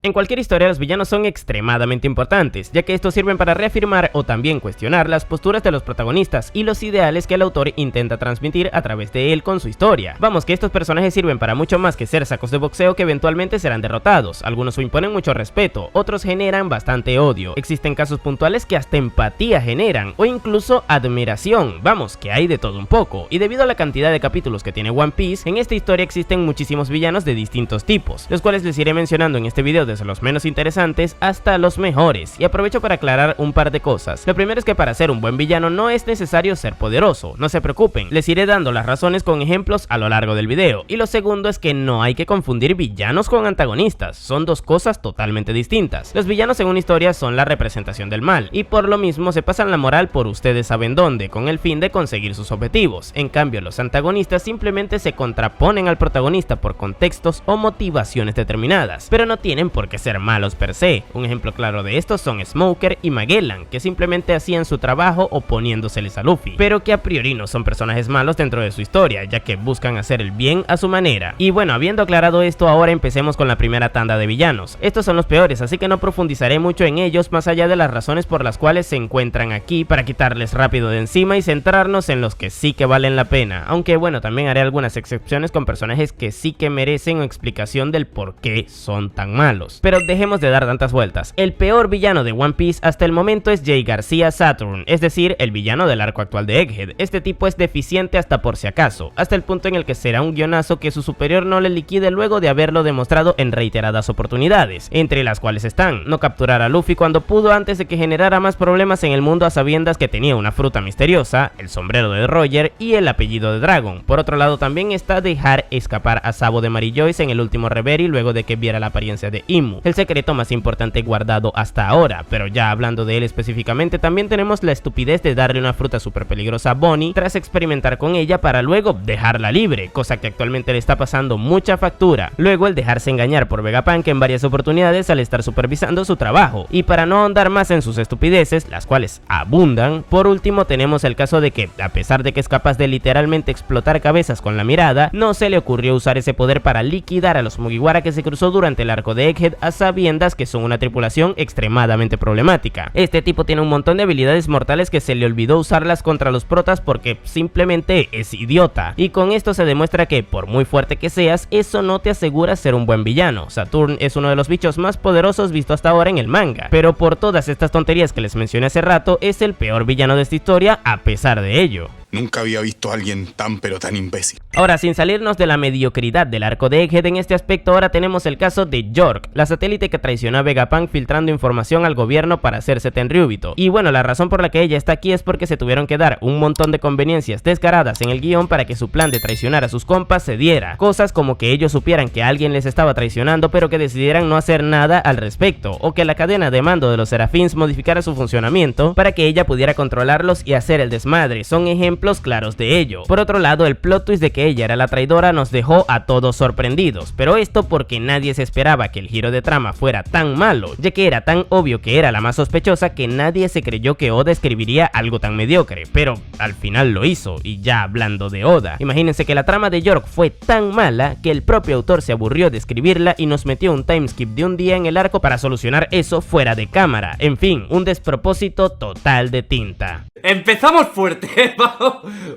En cualquier historia los villanos son extremadamente importantes, ya que estos sirven para reafirmar o también cuestionar las posturas de los protagonistas y los ideales que el autor intenta transmitir a través de él con su historia. Vamos, que estos personajes sirven para mucho más que ser sacos de boxeo que eventualmente serán derrotados. Algunos imponen mucho respeto, otros generan bastante odio. Existen casos puntuales que hasta empatía generan, o incluso admiración. Vamos, que hay de todo un poco. Y debido a la cantidad de capítulos que tiene One Piece, en esta historia existen muchísimos villanos de distintos tipos, los cuales les iré mencionando en este video desde los menos interesantes hasta los mejores, y aprovecho para aclarar un par de cosas. Lo primero es que para ser un buen villano no es necesario ser poderoso, no se preocupen, les iré dando las razones con ejemplos a lo largo del video. Y lo segundo es que no hay que confundir villanos con antagonistas, son dos cosas totalmente distintas. Los villanos en una historia son la representación del mal, y por lo mismo se pasan la moral por ustedes saben dónde, con el fin de conseguir sus objetivos. En cambio, los antagonistas simplemente se contraponen al protagonista por contextos o motivaciones determinadas, pero no tienen por qué ser malos per se. Un ejemplo claro de estos son Smoker y Magellan, que simplemente hacían su trabajo oponiéndoseles a Luffy, pero que a priori no son personajes malos dentro de su historia, ya que buscan hacer el bien a su manera. Y bueno, habiendo aclarado esto, ahora empecemos con la primera tanda de villanos. Estos son los peores, así que no profundizaré mucho en ellos más allá de las razones por las cuales se encuentran aquí, para quitarles rápido de encima y centrarnos en los que sí que valen la pena, aunque bueno, también haré algunas excepciones con personajes que sí que merecen explicación del por qué son tan malos. Pero dejemos de dar tantas vueltas. El peor villano de One Piece hasta el momento es Jay Garcia Saturn, es decir, el villano del arco actual de Egghead. Este tipo es deficiente hasta por si acaso, hasta el punto en el que será un guionazo que su superior no le liquide luego de haberlo demostrado en reiteradas oportunidades, entre las cuales están no capturar a Luffy cuando pudo antes de que generara más problemas en el mundo a sabiendas que tenía una fruta misteriosa, el sombrero de Roger y el apellido de Dragon. Por otro lado también está dejar escapar a Sabo de Mary Joyce en el último Reverie luego de que viera la apariencia de Imu, el secreto más importante guardado hasta ahora. Pero ya hablando de él específicamente, también tenemos la estupidez de darle una fruta súper peligrosa a Bonnie tras experimentar con ella para luego dejarla libre, cosa que actualmente le está pasando mucha factura. Luego el dejarse engañar por Vegapunk en varias oportunidades al estar supervisando su trabajo. Y para no ahondar más en sus estupideces, las cuales abundan, por último tenemos el caso de que, a pesar de que es capaz de literalmente explotar cabezas con la mirada, no se le ocurrió usar ese poder para liquidar a los Mugiwara que se cruzó durante el arco de Egghead a sabiendas que son una tripulación extremadamente problemática. Este tipo tiene un montón de habilidades mortales que se le olvidó usarlas contra los protas porque simplemente es idiota. Y con esto se demuestra que, por muy fuerte que seas, eso no te asegura ser un buen villano. Saturn es uno de los bichos más poderosos visto hasta ahora en el manga, pero por todas estas tonterías que les mencioné hace rato, es el peor villano de esta historia a pesar de ello. Nunca había visto a alguien tan pero tan imbécil. Ahora, sin salirnos de la mediocridad del arco de Egghead en este aspecto, ahora tenemos el caso de York, la satélite que traicionó a Vegapunk filtrando información al gobierno para hacerse Tenryubito. Y bueno, la razón por la que ella está aquí es porque se tuvieron que dar un montón de conveniencias descaradas en el guión para que su plan de traicionar a sus compas se diera. Cosas como que ellos supieran que alguien les estaba traicionando pero que decidieran no hacer nada al respecto, o que la cadena de mando de los Serafins modificara su funcionamiento para que ella pudiera controlarlos y hacer el desmadre. Son ejemplos claros de ello. Por otro lado, el plot twist de que ella era la traidora nos dejó a todos sorprendidos, pero esto porque nadie se esperaba que el giro de trama fuera tan malo, ya que era tan obvio que era la más sospechosa que nadie se creyó que Oda escribiría algo tan mediocre, pero al final lo hizo. Y ya hablando de Oda, imagínense que la trama de York fue tan mala que el propio autor se aburrió de escribirla y nos metió un timeskip de un día en el arco para solucionar eso fuera de cámara. En fin, un despropósito total de tinta. Empezamos fuerte,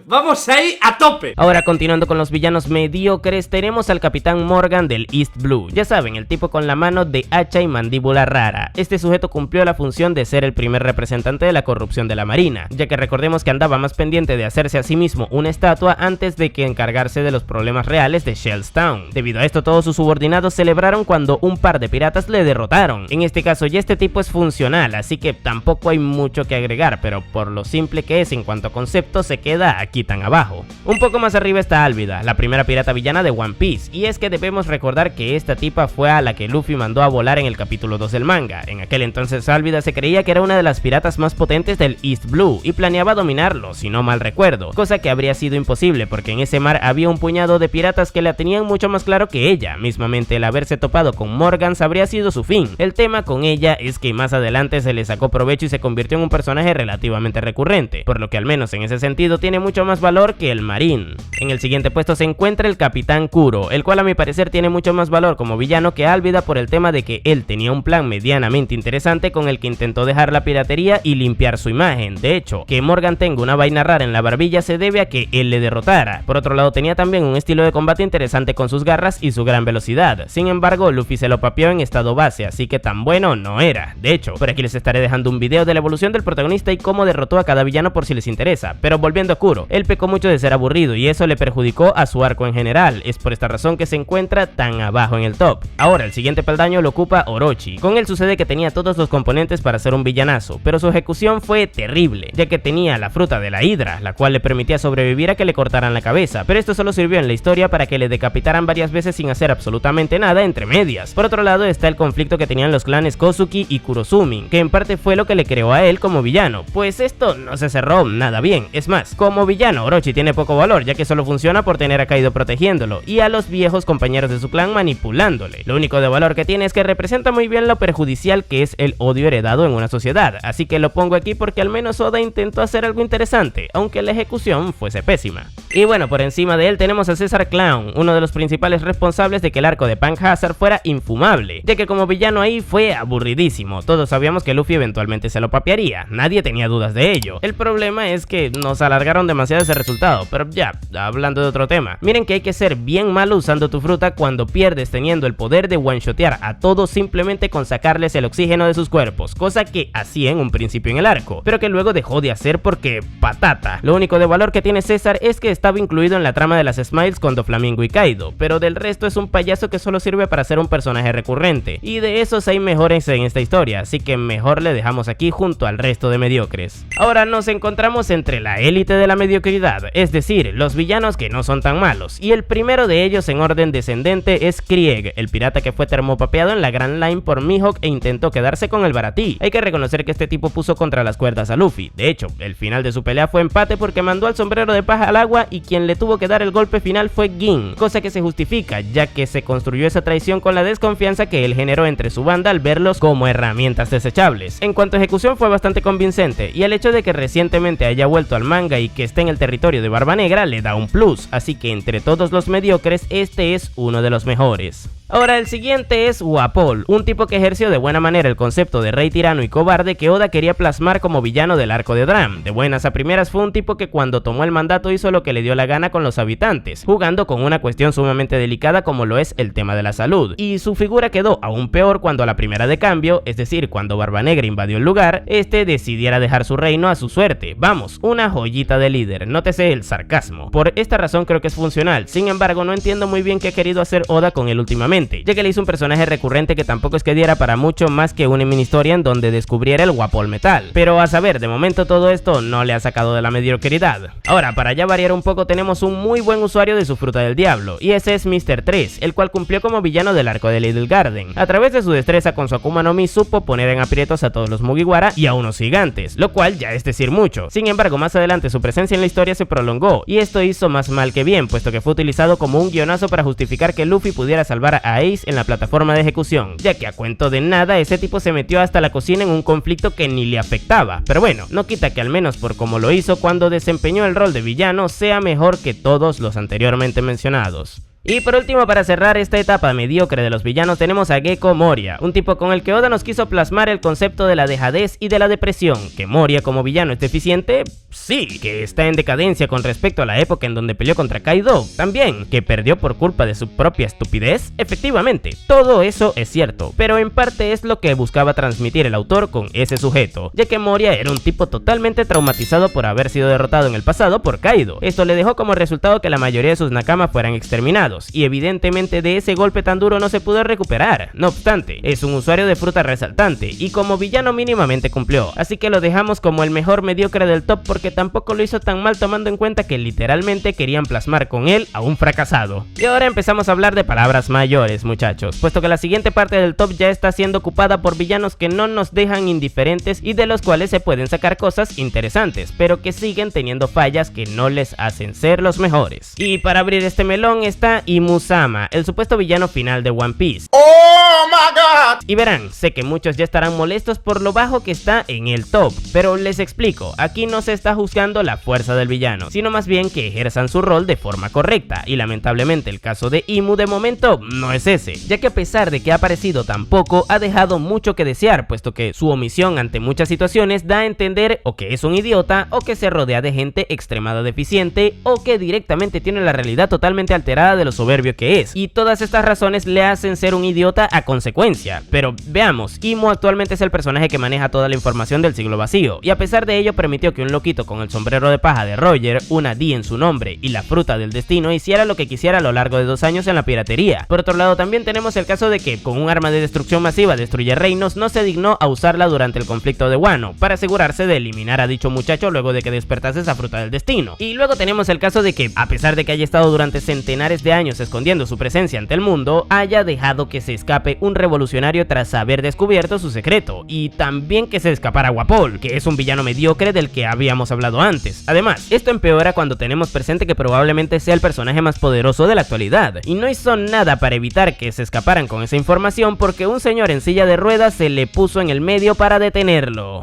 vamos ahí a tope. Ahora, continuando con los villanos mediocres, tenemos al Capitán Morgan del East Blue. Ya saben, el tipo con la mano de hacha y mandíbula rara. Este sujeto cumplió la función de ser el primer representante de la corrupción de la marina, ya que recordemos que andaba más pendiente de hacerse a sí mismo una estatua antes de que encargarse de los problemas reales de Shell's Town. Debido a esto, todos sus subordinados celebraron cuando un par de piratas le derrotaron. En este caso ya este tipo es funcional, así que tampoco hay mucho que agregar, pero por lo simple que es en cuanto a concepto se queda aquí tan abajo. Un poco más arriba está Alvida, la primera pirata villana de One Piece, y es que debemos recordar que esta tipa fue a la que Luffy mandó a volar en el capítulo 2 del manga. En aquel entonces Alvida se creía que era una de las piratas más potentes del East Blue y planeaba dominarlo, si no mal recuerdo, cosa que habría sido imposible porque en ese mar había un puñado de piratas que la tenían mucho más claro que ella. Mismamente el haberse topado con Morgan habría sido su fin. El tema con ella es que más adelante se le sacó provecho y se convirtió en un personaje relativamente recurrente, por lo que al menos en ese sentido Kaido tiene mucho más valor que el Marín. En el siguiente puesto se encuentra el Capitán Kuro, el cual a mi parecer tiene mucho más valor como villano que Alvida por el tema de que él tenía un plan medianamente interesante con el que intentó dejar la piratería y limpiar su imagen. De hecho, que Morgan tenga una vaina rara en la barbilla se debe a que él le derrotara. Por otro lado, tenía también un estilo de combate interesante con sus garras y su gran velocidad. Sin embargo, Luffy se lo papeó en estado base, así que tan bueno no era. De hecho, por aquí les estaré dejando un video de la evolución del protagonista y cómo derrotó a cada villano por si les interesa. Pero volviendo a Kuro, él pecó mucho de ser aburrido y eso le perjudicó a su arco en general. Es por esta razón que se encuentra tan abajo en el top. Ahora, el siguiente peldaño lo ocupa Orochi. Con él sucede que tenía todos los componentes para ser un villanazo, pero su ejecución fue terrible, ya que tenía la fruta de la hidra, la cual le permitía sobrevivir a que le cortaran la cabeza, pero esto solo sirvió en la historia para que le decapitaran varias veces sin hacer absolutamente nada entre medias. Por otro lado está el conflicto que tenían los clanes Kozuki y Kurosumi, que en parte fue lo que le creó a él como villano, pues esto no se cerró nada bien. Es más, como villano Orochi tiene poco valor, ya que solo funciona por tener a Kaido protegiéndolo y a los viejos compañeros de su clan manipulándole. Lo único de valor que tiene es que representa muy bien lo perjudicial que es el odio heredado en una sociedad, así que lo pongo aquí porque al menos Oda intentó hacer algo interesante, aunque la ejecución fuese pésima. Y bueno, por encima de él tenemos a César Clown, uno de los principales responsables de que el arco de Punk Hazard fuera infumable, ya que como villano ahí fue aburridísimo. Todos sabíamos que Luffy eventualmente se lo papearía, nadie tenía dudas de ello. El problema es que nos alargaron demasiado ese resultado, pero ya, hablando de otro tema, miren que hay que ser bien malo usando tu fruta cuando pierdes teniendo el poder de one-shotear a todos simplemente con sacarles el oxígeno de sus cuerpos, cosa que hacía en un principio en el arco, pero que luego dejó de hacer porque patata. Lo único de valor que tiene César es que estaba incluido en la trama de las Smiles con Doflamingo y Kaido, pero del resto es un payaso que solo sirve para ser un personaje recurrente, y de esos hay mejores en esta historia, así que mejor le dejamos aquí junto al resto de mediocres. Ahora nos encontramos entre la élite de la mediocridad, es decir, los villanos que no son tan malos, y el primero de ellos en orden descendente es Krieg, el pirata que fue termopapeado en la Grand Line por Mihawk e intentó quedarse con el baratí. Hay que reconocer que este tipo puso contra las cuerdas a Luffy. De hecho, el final de su pelea fue empate porque mandó al sombrero de paja al agua y quien le tuvo que dar el golpe final fue Gin, cosa que se justifica ya que se construyó esa traición con la desconfianza que él generó entre su banda al verlos como herramientas desechables. En cuanto a ejecución fue bastante convincente y el hecho de que recientemente haya vuelto al manga y que esté en el territorio de Barba Negra le da un plus, así que entre todos los mediocres este es uno de los mejores. Ahora el siguiente es Wapol, un tipo que ejerció de buena manera el concepto de rey tirano y cobarde que Oda quería plasmar como villano del arco de Dram. De buenas a primeras fue un tipo que cuando tomó el mandato hizo lo que le dio la gana con los habitantes, jugando con una cuestión sumamente delicada como lo es el tema de la salud, y su figura quedó aún peor cuando a la primera de cambio, es decir, cuando Barba Negra invadió el lugar, este decidiera dejar su reino a su suerte. Vamos, una joyita de líder, nótese el sarcasmo. Por esta razón creo que es funcional, sin embargo no entiendo muy bien qué ha querido hacer Oda con él últimamente, ya que le hizo un personaje recurrente que tampoco es que diera para mucho más que una mini historia en donde descubriera el Wapol Metal, pero a saber, de momento todo esto no le ha sacado de la mediocridad. Ahora, para ya variar un poco, tenemos un muy buen usuario de su fruta del diablo, y ese es Mr. 3, el cual cumplió como villano del arco de Little Garden. A través de su destreza con su Akuma no Mi supo poner en aprietos a todos los Mugiwara y a unos gigantes, lo cual ya es decir mucho. Sin embargo, más adelante su presencia en la historia se prolongó, y esto hizo más mal que bien, puesto que fue utilizado como un guionazo para justificar que Luffy pudiera salvar a Ace en la plataforma de ejecución, ya que a cuento de nada ese tipo se metió hasta la cocina en un conflicto que ni le afectaba, pero bueno, no quita que al menos por como lo hizo cuando desempeñó el rol de villano sea mejor que todos los anteriormente mencionados. Y por último, para cerrar esta etapa mediocre de los villanos, tenemos a Gecko Moria, un tipo con el que Oda nos quiso plasmar el concepto de la dejadez y de la depresión. ¿Que Moria como villano es deficiente? Sí. ¿Que está en decadencia con respecto a la época en donde peleó contra Kaido? También. ¿Que perdió por culpa de su propia estupidez? Efectivamente, todo eso es cierto, pero en parte es lo que buscaba transmitir el autor con ese sujeto, ya que Moria era un tipo totalmente traumatizado por haber sido derrotado en el pasado por Kaido. Esto le dejó como resultado que la mayoría de sus Nakama fueran exterminados, y evidentemente de ese golpe tan duro no se pudo recuperar. No obstante, es un usuario de fruta resaltante y como villano mínimamente cumplió, así que lo dejamos como el mejor mediocre del top porque tampoco lo hizo tan mal tomando en cuenta que literalmente querían plasmar con él a un fracasado. Y ahora empezamos a hablar de palabras mayores, muchachos, puesto que la siguiente parte del top ya está siendo ocupada por villanos que no nos dejan indiferentes y de los cuales se pueden sacar cosas interesantes, pero que siguen teniendo fallas que no les hacen ser los mejores. Y para abrir este melón está Imusama, el supuesto villano final de One Piece. ¡Oh, my God! Y verán, sé que muchos ya estarán molestos por lo bajo que está en el top, pero les explico, aquí no se está está juzgando la fuerza del villano, sino más bien que ejerzan su rol de forma correcta, y lamentablemente el caso de Imu de momento no es ese, ya que a pesar de que ha aparecido tan poco, ha dejado mucho que desear, puesto que su omisión ante muchas situaciones da a entender o que es un idiota, o que se rodea de gente extremada deficiente, o que directamente tiene la realidad totalmente alterada de lo soberbio que es, y todas estas razones le hacen ser un idiota a consecuencia. Pero veamos, Imu actualmente es el personaje que maneja toda la información del siglo vacío, y a pesar de ello permitió que un loquito con el sombrero de paja de Roger, una D en su nombre y la fruta del destino hiciera lo que quisiera a lo largo de 2 años en la piratería. Por otro lado, también tenemos el caso de que con un arma de destrucción masiva destruye reinos, no se dignó a usarla durante el conflicto de Wano, para asegurarse de eliminar a dicho muchacho luego de que despertase esa fruta del destino. Y luego tenemos el caso de que, a pesar de que haya estado durante centenares de años escondiendo su presencia ante el mundo, haya dejado que se escape un revolucionario tras haber descubierto su secreto, y también que se escapara Guapol, que es un villano mediocre del que habíamos hablado antes. Además, esto empeora cuando tenemos presente que probablemente sea el personaje más poderoso de la actualidad, y no hizo nada para evitar que se escaparan con esa información, porque un señor en silla de ruedas se le puso en el medio para detenerlo.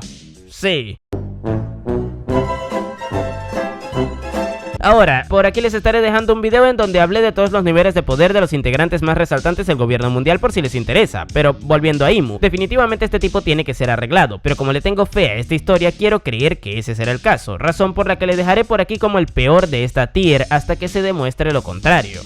Sí. Ahora, por aquí les estaré dejando un video en donde hablé de todos los niveles de poder de los integrantes más resaltantes del gobierno mundial por si les interesa, pero volviendo a Imu, definitivamente este tipo tiene que ser arreglado, pero como le tengo fe a esta historia, quiero creer que ese será el caso, razón por la que le dejaré por aquí como el peor de esta tier hasta que se demuestre lo contrario.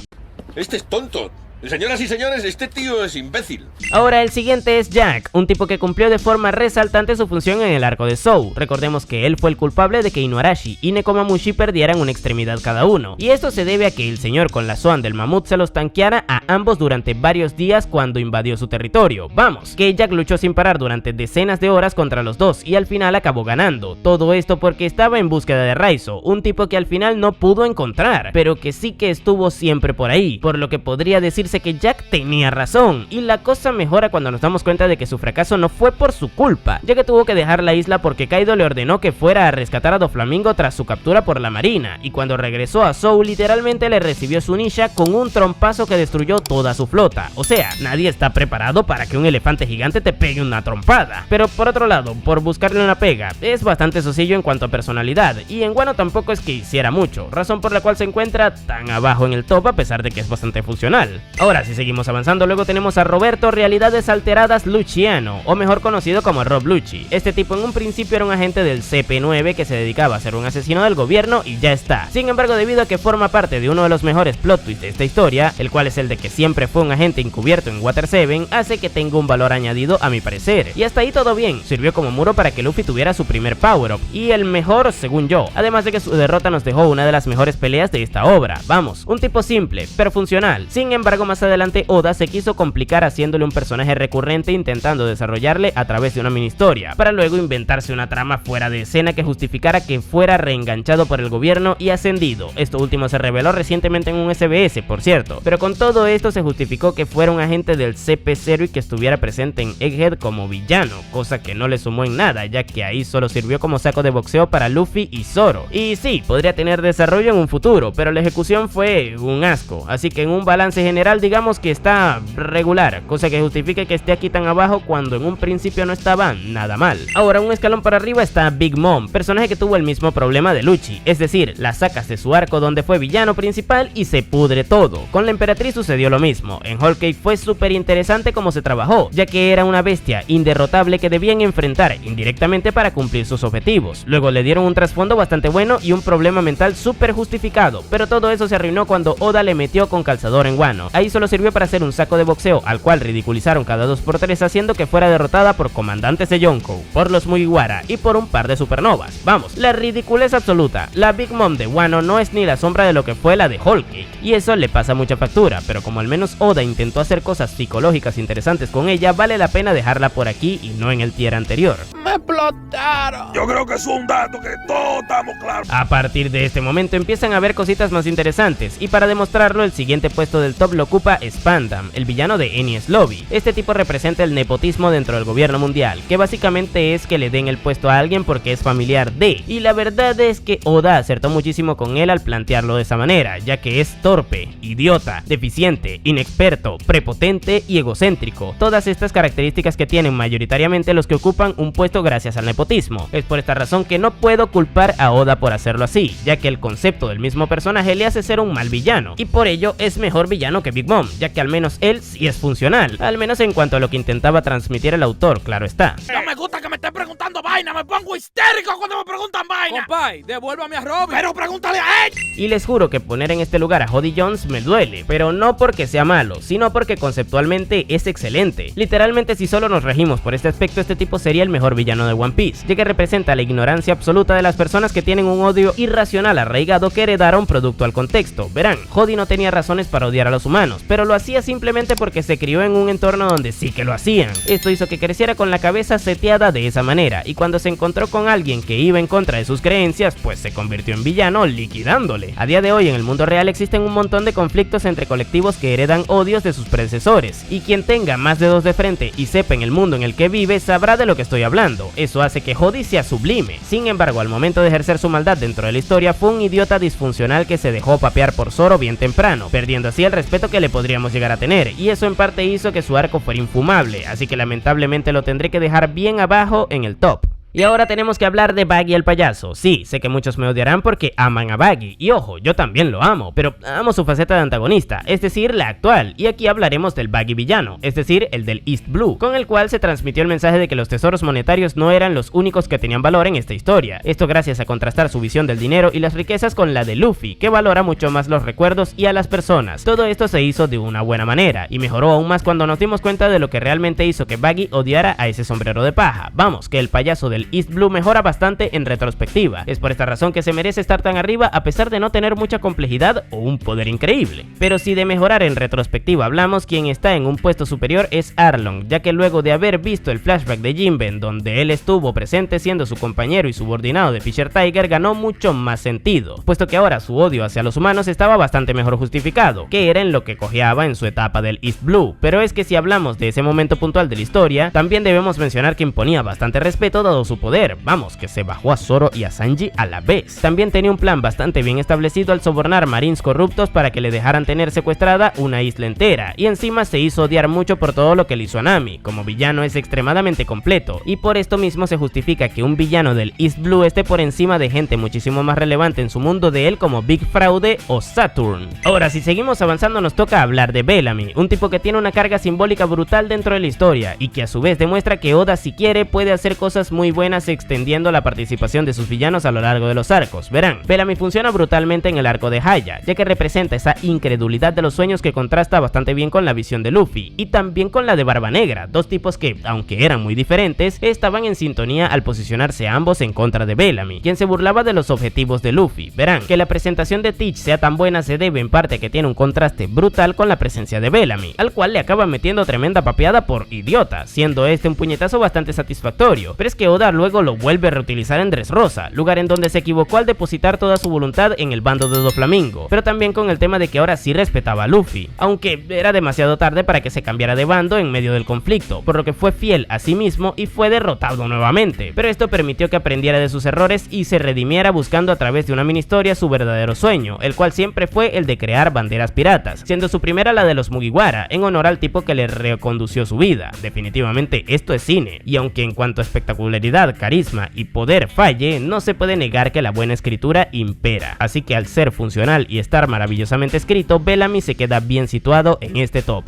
Este es tonto. Señoras y señores, este tío es imbécil. Ahora el siguiente es Jack, un tipo que cumplió de forma resaltante su función en el arco de Zou. Recordemos que él fue el culpable de que Inuarashi y Nekomamushi perdieran una extremidad cada uno, y esto se debe a que el señor con la Swan del mamut se los tanqueara a ambos durante varios días cuando invadió su territorio. Vamos, que Jack luchó sin parar durante decenas de horas contra los dos y al final acabó ganando. Todo esto porque estaba en búsqueda de Raizo, un tipo que al final no pudo encontrar, pero que sí que estuvo siempre por ahí, por lo que podría decirse que Jack tenía razón, y la cosa mejora cuando nos damos cuenta de que su fracaso no fue por su culpa, ya que tuvo que dejar la isla porque Kaido le ordenó que fuera a rescatar a Doflamingo tras su captura por la marina, y cuando regresó a Zou literalmente le recibió su ninja con un trompazo que destruyó toda su flota. O sea, nadie está preparado para que un elefante gigante te pegue una trompada. Pero por otro lado, por buscarle una pega, es bastante sosillo en cuanto a personalidad, y en Wano tampoco es que hiciera mucho, razón por la cual se encuentra tan abajo en el top a pesar de que es bastante funcional. Ahora, si seguimos avanzando, luego tenemos a Roberto Realidades Alteradas Luciano, o mejor conocido como Rob Lucci. Este tipo en un principio era un agente del CP9 que se dedicaba a ser un asesino del gobierno y ya está. Sin embargo, debido a que forma parte de uno de los mejores plot twists de esta historia, el cual es el de que siempre fue un agente encubierto en Water 7, hace que tenga un valor añadido a mi parecer. Y hasta ahí todo bien, sirvió como muro para que Luffy tuviera su primer power up, y el mejor según yo, además de que su derrota nos dejó una de las mejores peleas de esta obra. Vamos, un tipo simple, pero funcional. Sin embargo, más adelante Oda se quiso complicar haciéndole un personaje recurrente intentando desarrollarle a través de una mini historia, para luego inventarse una trama fuera de escena que justificara que fuera reenganchado por el gobierno y ascendido. Esto último se reveló recientemente en un SBS, por cierto, pero con todo esto se justificó que fuera un agente del CP0 y que estuviera presente en Egghead como villano, cosa que no le sumó en nada, ya que ahí solo sirvió como saco de boxeo para Luffy y Zoro. Y sí, podría tener desarrollo en un futuro, pero la ejecución fue un asco, así que en un balance general digamos que está regular, cosa que justifique que esté aquí tan abajo cuando en un principio no estaba nada mal. Ahora, un escalón para arriba está Big Mom, personaje que tuvo el mismo problema de Lucci, es decir, la sacas de su arco donde fue villano principal y se pudre todo. Con la emperatriz sucedió lo mismo. En Whole Cake fue súper interesante cómo se trabajó, ya que era una bestia inderrotable que debían enfrentar indirectamente para cumplir sus objetivos. Luego le dieron un trasfondo bastante bueno y un problema mental súper justificado, pero todo eso se arruinó cuando Oda le metió con calzador en Wano. Ahí solo sirvió para hacer un saco de boxeo al cual ridiculizaron cada 2x3 haciendo que fuera derrotada por comandantes de Yonkou, por los Mugiwara y por un par de supernovas. Vamos, la ridiculez absoluta. La Big Mom de Wano no es ni la sombra de lo que fue la de Whole Cake, y eso le pasa mucha factura, pero como al menos Oda intentó hacer cosas psicológicas interesantes con ella, vale la pena dejarla por aquí y no en el tier anterior. ¡Me explotaron! Yo creo que es un dato que todos estamos claros. A partir de este momento empiezan a haber cositas más interesantes, y para demostrarlo el siguiente puesto del top lo ocupa Spandam, el villano de Enies Lobby. Este tipo representa el nepotismo dentro del gobierno mundial, que básicamente es que le den el puesto a alguien porque es familiar de, y la verdad es que Oda acertó muchísimo con él al plantearlo de esa manera, ya que es torpe, idiota, deficiente, inexperto, prepotente y egocéntrico, todas estas características que tienen mayoritariamente los que ocupan un puesto gracias al nepotismo. Es por esta razón que no puedo culpar a Oda por hacerlo así, ya que el concepto del mismo personaje le hace ser un mal villano, y por ello es mejor villano que Big Mom, ya que al menos él sí es funcional, al menos en cuanto a lo que intentaba transmitir el autor, claro está. No me gusta que me estén preguntando vaina, me pongo histérico cuando me preguntan vaina. Compay, devuélvame a Robin. Pero pregúntale a él. Y les juro que poner en este lugar a Jody Jones me duele, pero no porque sea malo, sino porque conceptualmente es excelente. Literalmente, si solo nos regimos por este aspecto, este tipo sería el mejor villano de One Piece, ya que representa la ignorancia absoluta de las personas que tienen un odio irracional arraigado que heredaron producto al contexto. Verán, Jody no tenía razones para odiar a los humanos, pero lo hacía simplemente porque se crió en un entorno donde sí que lo hacían. Esto hizo que creciera con la cabeza seteada de esa manera, y cuando se encontró con alguien que iba en contra de sus creencias, pues se convirtió en villano liquidándole. A día de hoy en el mundo real existen un montón de conflictos entre colectivos que heredan odios de sus predecesores, y quien tenga más dedos de frente y sepa en el mundo en el que vive sabrá de lo que estoy hablando. Eso hace que Jody sea sublime. Sin embargo, al momento de ejercer su maldad dentro de la historia, fue un idiota disfuncional que se dejó papear por Zoro bien temprano, perdiendo así el respeto que le podríamos llegar a tener, y eso en parte hizo que su arco fuera infumable, así que lamentablemente lo tendré que dejar bien abajo en el top. Y ahora tenemos que hablar de Baggy el payaso. Sí, sé que muchos me odiarán porque aman a Baggy, y ojo, yo también lo amo, pero amo su faceta de antagonista, es decir, la actual, y aquí hablaremos del Baggy villano, es decir, el del East Blue, con el cual se transmitió el mensaje de que los tesoros monetarios no eran los únicos que tenían valor en esta historia. Esto gracias a contrastar su visión del dinero y las riquezas con la de Luffy, que valora mucho más los recuerdos y a las personas. Todo esto se hizo de una buena manera, y mejoró aún más cuando nos dimos cuenta de lo que realmente hizo que Baggy odiara a ese sombrero de paja. Vamos, que el payaso del East Blue mejora bastante en retrospectiva. Es por esta razón que se merece estar tan arriba a pesar de no tener mucha complejidad o un poder increíble. Pero si de mejorar en retrospectiva hablamos, quien está en un puesto superior es Arlong, ya que luego de haber visto el flashback de Jinben donde él estuvo presente siendo su compañero y subordinado de Fisher Tiger, ganó mucho más sentido, puesto que ahora su odio hacia los humanos estaba bastante mejor justificado, que era en lo que cojeaba en su etapa del East Blue. Pero es que si hablamos de ese momento puntual de la historia, también debemos mencionar que imponía bastante respeto dado su poder. Vamos, que se bajó a Zoro y a Sanji a la vez. También tenía un plan bastante bien establecido al sobornar marines corruptos para que le dejaran tener secuestrada una isla entera, y encima se hizo odiar mucho por todo lo que le hizo a Nami. Como villano es extremadamente completo, y por esto mismo se justifica que un villano del East Blue esté por encima de gente muchísimo más relevante en su mundo de él como Big Fraude o Saturn. Ahora, si seguimos avanzando, nos toca hablar de Bellamy, un tipo que tiene una carga simbólica brutal dentro de la historia, y que a su vez demuestra que Oda, si quiere, puede hacer cosas muy buenas extendiendo la participación de sus villanos a lo largo de los arcos. Verán, Bellamy funciona brutalmente en el arco de Haya, ya que representa esa incredulidad de los sueños que contrasta bastante bien con la visión de Luffy, y también con la de Barba Negra, dos tipos que, aunque eran muy diferentes, estaban en sintonía al posicionarse ambos en contra de Bellamy, quien se burlaba de los objetivos de Luffy. Verán, que la presentación de Teach sea tan buena se debe en parte a que tiene un contraste brutal con la presencia de Bellamy, al cual le acaba metiendo tremenda papeada por idiota, siendo este un puñetazo bastante satisfactorio, pero es que Oda luego lo vuelve a reutilizar en Dressrosa, lugar en donde se equivocó al depositar toda su voluntad en el bando de Doflamingo, pero también con el tema de que ahora sí respetaba a Luffy, aunque era demasiado tarde para que se cambiara de bando en medio del conflicto, por lo que fue fiel a sí mismo y fue derrotado nuevamente, pero esto permitió que aprendiera de sus errores y se redimiera buscando a través de una mini historia su verdadero sueño, el cual siempre fue el de crear banderas piratas, siendo su primera la de los Mugiwara, en honor al tipo que le recondució su vida. Definitivamente esto es cine, y aunque en cuanto a espectacularidad, carisma y poder falle, no se puede negar que la buena escritura impera, así que al ser funcional y estar maravillosamente escrito, Bellamy se queda bien situado en este top.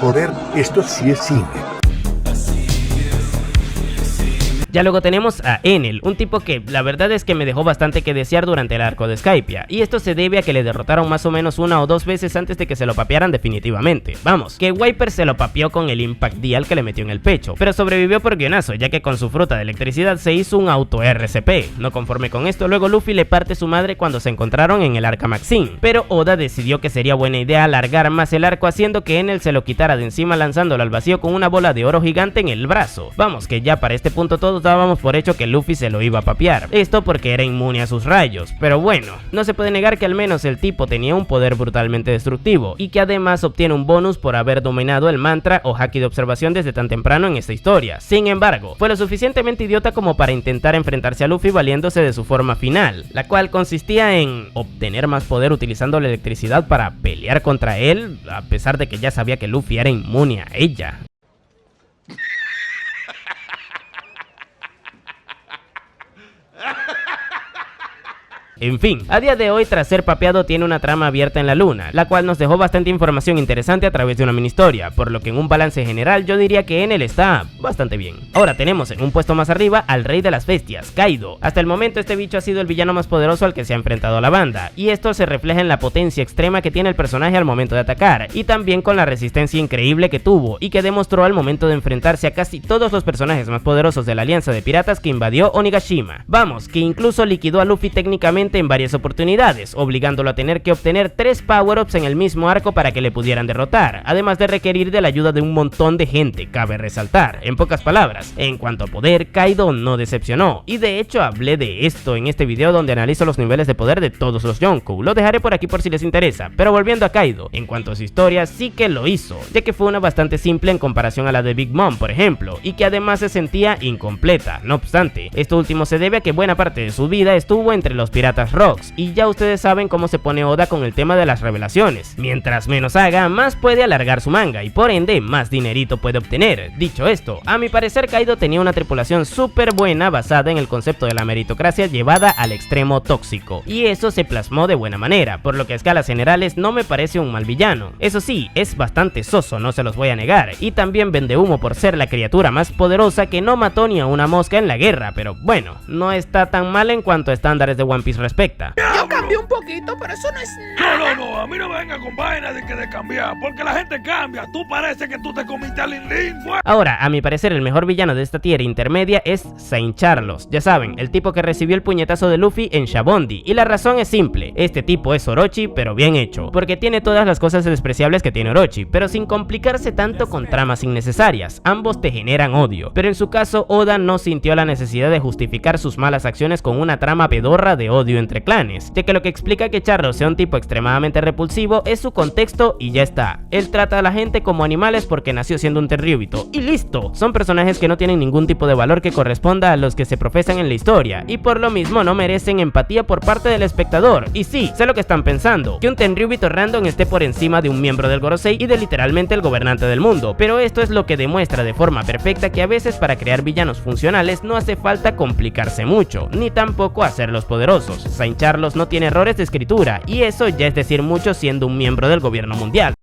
Joder, esto sí es cine. Ya luego tenemos a Enel, un tipo que la verdad es que me dejó bastante que desear durante el arco de Skypiea, y esto se debe a que le derrotaron más o menos una o dos veces antes de que se lo papearan definitivamente. Vamos, que Wiper se lo papeó con el Impact Dial que le metió en el pecho, pero sobrevivió por guionazo, ya que con su fruta de electricidad se hizo un auto RCP. No conforme con esto, luego Luffy le parte su madre cuando se encontraron en el arca Maxine, pero Oda decidió que sería buena idea alargar más el arco haciendo que Enel se lo quitara de encima lanzándolo al vacío con una bola de oro gigante en el brazo. Vamos, que ya para este punto todos dábamos por hecho que Luffy se lo iba a papear, esto porque era inmune a sus rayos, pero bueno, no se puede negar que al menos el tipo tenía un poder brutalmente destructivo, y que además obtiene un bonus por haber dominado el mantra o haki de observación desde tan temprano en esta historia. Sin embargo, fue lo suficientemente idiota como para intentar enfrentarse a Luffy valiéndose de su forma final, la cual consistía en obtener más poder utilizando la electricidad para pelear contra él, a pesar de que ya sabía que Luffy era inmune a ella. En fin, a día de hoy, tras ser papeado, tiene una trama abierta en la luna, la cual nos dejó bastante información interesante a través de una mini historia, por lo que en un balance general yo diría que Enel está bastante bien. Ahora tenemos en un puesto más arriba al rey de las bestias, Kaido. Hasta el momento este bicho ha sido el villano más poderoso al que se ha enfrentado la banda, y esto se refleja en la potencia extrema que tiene el personaje al momento de atacar, y también con la resistencia increíble que tuvo y que demostró al momento de enfrentarse a casi todos los personajes más poderosos de la alianza de piratas que invadió Onigashima. Vamos, que incluso liquidó a Luffy técnicamente en varias oportunidades, obligándolo a tener que obtener 3 power-ups en el mismo arco para que le pudieran derrotar, además de requerir de la ayuda de un montón de gente, cabe resaltar. En pocas palabras, en cuanto a poder, Kaido no decepcionó, y de hecho hablé de esto en este video donde analizo los niveles de poder de todos los Yonkou. Lo dejaré por aquí por si les interesa, pero volviendo a Kaido, en cuanto a su historia, sí que lo hizo, ya que fue una bastante simple en comparación a la de Big Mom, por ejemplo, y que además se sentía incompleta. No obstante, esto último se debe a que buena parte de su vida estuvo entre los piratas Rocks, y ya ustedes saben cómo se pone Oda con el tema de las revelaciones. Mientras menos haga, más puede alargar su manga, y por ende, más dinerito puede obtener. Dicho esto, a mi parecer Kaido tenía una tripulación súper buena basada en el concepto de la meritocracia llevada al extremo tóxico, y eso se plasmó de buena manera, por lo que a escalas generales no me parece un mal villano. Eso sí, es bastante soso, no se los voy a negar, y también vende humo por ser la criatura más poderosa que no mató ni a una mosca en la guerra, pero bueno, no está tan mal en cuanto a estándares de One Piece respecta. Yo cambié un poquito, pero eso no es nada. No, a mí no me venga con vaina de que de cambiar, porque la gente cambia. Tú parece que tú te comiste al Lin fue. Ahora, a mi parecer el mejor villano de esta tier intermedia es Saint Charlos, ya saben, el tipo que recibió el puñetazo de Luffy en Shabondi, y la razón es simple, este tipo es Orochi pero bien hecho, porque tiene todas las cosas despreciables que tiene Orochi, pero sin complicarse tanto con tramas innecesarias. Ambos te generan odio, pero en su caso Oda no sintió la necesidad de justificar sus malas acciones con una trama pedorra de odio entre clanes, ya que lo que explica que Charlos sea un tipo extremadamente repulsivo es su contexto y ya está. Él trata a la gente como animales porque nació siendo un Tenryubito y listo. Son personajes que no tienen ningún tipo de valor que corresponda a los que se profesan en la historia, y por lo mismo no merecen empatía por parte del espectador. Y sí, sé lo que están pensando, que un Tenryubito random esté por encima de un miembro del Gorosei y de literalmente el gobernante del mundo, pero esto es lo que demuestra de forma perfecta que a veces para crear villanos funcionales no hace falta complicarse mucho, ni tampoco hacerlos poderosos. Saint Charlos no tiene errores de escritura, y eso ya es decir mucho siendo un miembro del gobierno mundial.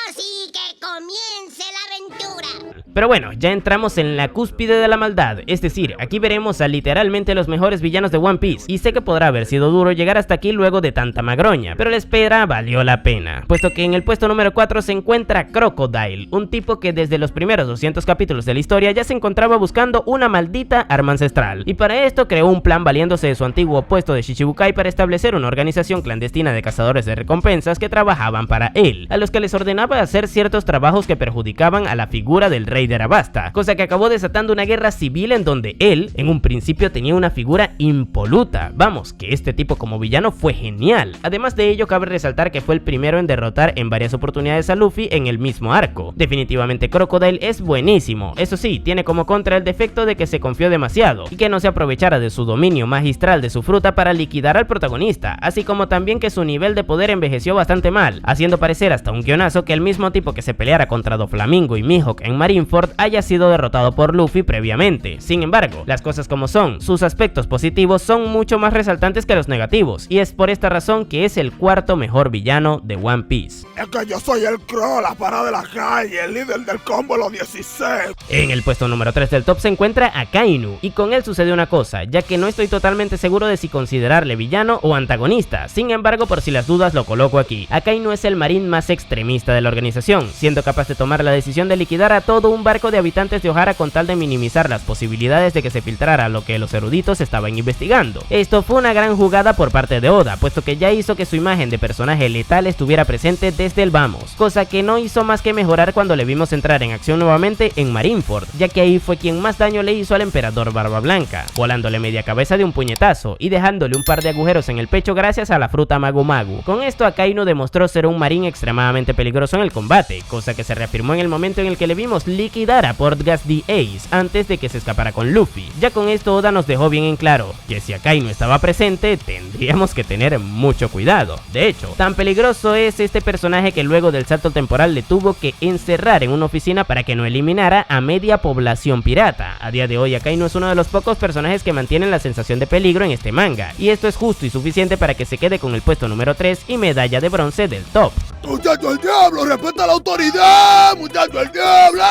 Así que comience la aventura. Pero bueno, ya entramos en la cúspide de la maldad, es decir, aquí veremos a literalmente los mejores villanos de One Piece, y sé que podrá haber sido duro llegar hasta aquí luego de tanta magroña, pero la espera valió la pena, puesto que en el puesto número 4 se encuentra Crocodile, un tipo que desde los primeros 200 capítulos de la historia ya se encontraba buscando una maldita arma ancestral, y para esto creó un plan valiéndose de su antiguo puesto de Shichibukai para establecer una organización clandestina de cazadores de recompensas que trabajaban para él, a los que les ordenaba hacer ciertos trabajos que perjudicaban a la figura del rey de Arabasta, cosa que acabó desatando una guerra civil en donde él, en un principio, tenía una figura impoluta. Vamos, que este tipo como villano fue genial. Además de ello, cabe resaltar que fue el primero en derrotar en varias oportunidades a Luffy en el mismo arco. Definitivamente Crocodile es buenísimo, eso sí, tiene como contra el defecto de que se confió demasiado y que no se aprovechara de su dominio magistral de su fruta para liquidar al protagonista, así como también que su nivel de poder envejeció bastante mal, haciendo parecer hasta un guionazo que el mismo tipo que se peleara contra Doflamingo y Mihawk en Marineford haya sido derrotado por Luffy previamente. Sin embargo, las cosas como son, sus aspectos positivos son mucho más resaltantes que los negativos, y es por esta razón que es el cuarto mejor villano de One Piece. Es que yo soy el Crow, la parada de la calle, el líder del combo los 16. En el puesto número 3 del top se encuentra Akainu, y con él sucede una cosa, ya que no estoy totalmente seguro de si considerarle villano o antagonista. Sin embargo, por si las dudas lo coloco aquí. Akainu es el marín más extremista de la organización, siendo capaz de tomar la decisión de liquidar a todo un barco de habitantes de Ohara con tal de minimizar las posibilidades de que se filtrara lo que los eruditos estaban investigando. Esto fue una gran jugada por parte de Oda, puesto que ya hizo que su imagen de personaje letal estuviera presente desde el vamos, cosa que no hizo más que mejorar cuando le vimos entrar en acción nuevamente en Marineford, ya que ahí fue quien más daño le hizo al emperador Barba Blanca, volándole media cabeza de un puñetazo y dejándole un par de agujeros en el pecho gracias a la fruta Magu Magu. Con esto Akainu demostró ser un marín extremadamente peligroso en el combate, cosa que se reafirmó en el momento en el que le vimos liquidara Portgas the Ace antes de que se escapara con Luffy. Ya con esto Oda nos dejó bien en claro que si Akainu estaba presente tendríamos que tener mucho cuidado. De hecho, tan peligroso es este personaje que luego del salto temporal le tuvo que encerrar en una oficina para que no eliminara a media población pirata. A día de hoy Akainu es uno de los pocos personajes que mantienen la sensación de peligro en este manga, y esto es justo y suficiente para que se quede con el puesto número 3 y medalla de bronce del top. ¡Muchacho el diablo! ¡Respeta la autoridad! ¡Muchacho el diablo!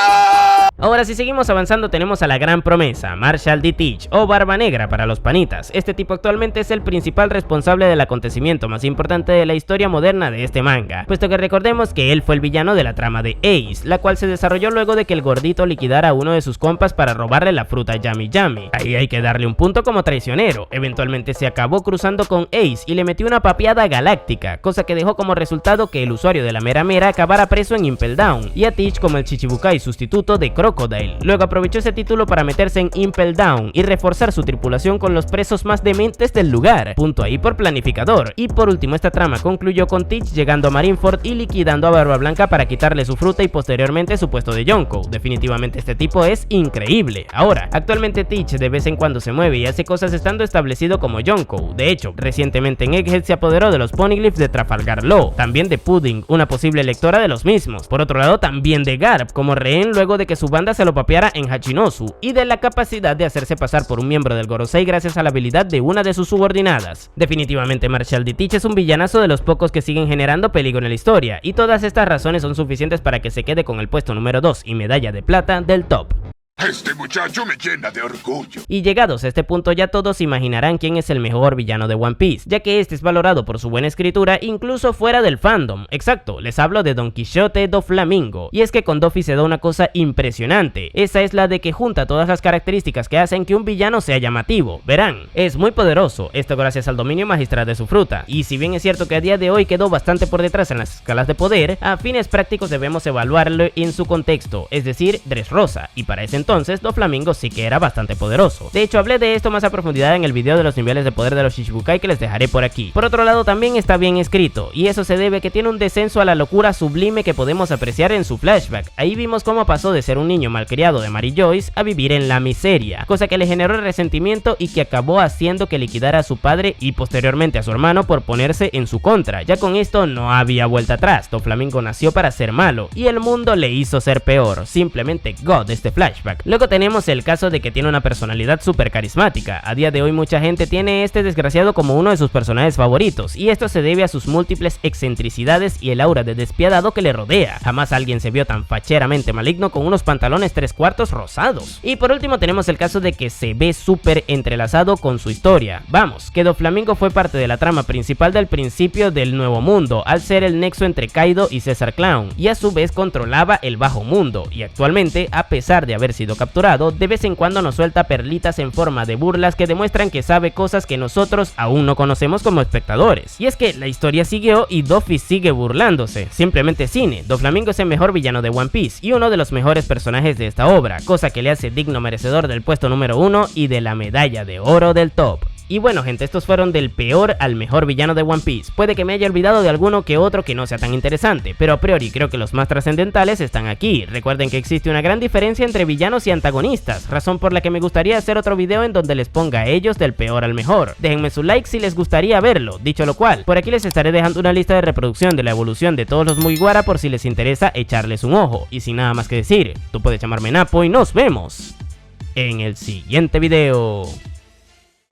Ahora si seguimos avanzando tenemos a la gran promesa, Marshall D. Teach o Barba Negra para los panitas. Este tipo actualmente es el principal responsable del acontecimiento más importante de la historia moderna de este manga, puesto que recordemos que él fue el villano de la trama de Ace, la cual se desarrolló luego de que el gordito liquidara a uno de sus compas para robarle la fruta Yami Yami. Ahí hay que darle un punto como traicionero. Eventualmente se acabó cruzando con Ace y le metió una papeada galáctica, cosa que dejó como resultado que el usuario de la Mera Mera acabara preso en Impel Down, y a Teach como el Chichibukai sustituto de Crocodile. Luego aprovechó ese título para meterse en Impel Down y reforzar su tripulación con los presos más dementes del lugar. Punto ahí por planificador. Y por último esta trama concluyó con Teach llegando a Marineford y liquidando a Barba Blanca para quitarle su fruta y posteriormente su puesto de Yonko. Definitivamente este tipo es increíble. Ahora, actualmente Teach de vez en cuando se mueve y hace cosas estando establecido como Yonko. De hecho, recientemente en Egghead se apoderó de los Poneglyphs de Trafalgar Law, también de Pudding, una posible lectora de los mismos. Por otro lado, también de Garp como rehén luego de que su banda se lo papeara en Hachinosu, y de la capacidad de hacerse pasar por un miembro del Gorosei gracias a la habilidad de una de sus subordinadas. Definitivamente Marshall D. Teach es un villanazo de los pocos que siguen generando peligro en la historia, y todas estas razones son suficientes para que se quede con el puesto número 2 y medalla de plata del top. Este muchacho me llena de orgullo. Y llegados a este punto ya todos imaginarán quién es el mejor villano de One Piece, ya que este es valorado por su buena escritura incluso fuera del fandom. Exacto, les hablo de Don Quijote do Flamingo. Y es que con Doffy se da una cosa impresionante, esa es la de que junta todas las características que hacen que un villano sea llamativo. Verán, es muy poderoso, esto gracias al dominio magistral de su fruta, y si bien es cierto que a día de hoy quedó bastante por detrás en las escalas de poder, a fines prácticos debemos evaluarlo en su contexto, es decir, Dressrosa, y para ese entonces Doflamingo sí que era bastante poderoso. De hecho, hablé de esto más a profundidad en el video de los niveles de poder de los Shichibukai que les dejaré por aquí. Por otro lado, también está bien escrito, y eso se debe a que tiene un descenso a la locura sublime que podemos apreciar en su flashback. Ahí vimos cómo pasó de ser un niño malcriado de Mary Joyce a vivir en la miseria, cosa que le generó resentimiento y que acabó haciendo que liquidara a su padre y posteriormente a su hermano por ponerse en su contra. Ya con esto no había vuelta atrás, Doflamingo nació para ser malo y el mundo le hizo ser peor, simplemente God este flashback. Luego tenemos el caso de que tiene una personalidad súper carismática. A día de hoy mucha gente tiene este desgraciado como uno de sus personajes favoritos, y esto se debe a sus múltiples excentricidades y el aura de despiadado que le rodea. Jamás alguien se vio tan facheramente maligno con unos pantalones 3/4 rosados. Y por último tenemos el caso de que se ve súper entrelazado con su historia. Vamos, que Doflamingo fue parte de la trama principal del principio del Nuevo Mundo, al ser el nexo entre Kaido y Caesar Clown, y a su vez controlaba el Bajo Mundo, y actualmente, a pesar de haber sido capturado, de vez en cuando nos suelta perlitas en forma de burlas que demuestran que sabe cosas que nosotros aún no conocemos como espectadores. Y es que la historia siguió y Doffy sigue burlándose. Simplemente cine. Doflamingo es el mejor villano de One Piece y uno de los mejores personajes de esta obra, cosa que le hace digno merecedor del puesto número 1 y de la medalla de oro del top. Y bueno gente, estos fueron del peor al mejor villano de One Piece. Puede que me haya olvidado de alguno que otro que no sea tan interesante, pero a priori creo que los más trascendentales están aquí. Recuerden que existe una gran diferencia entre villanos y antagonistas, razón por la que me gustaría hacer otro video en donde les ponga a ellos del peor al mejor. Déjenme su like si les gustaría verlo. Dicho lo cual, por aquí les estaré dejando una lista de reproducción de la evolución de todos los Mugiwara por si les interesa echarles un ojo. Y sin nada más que decir, tú puedes llamarme Napo y nos vemos en el siguiente video.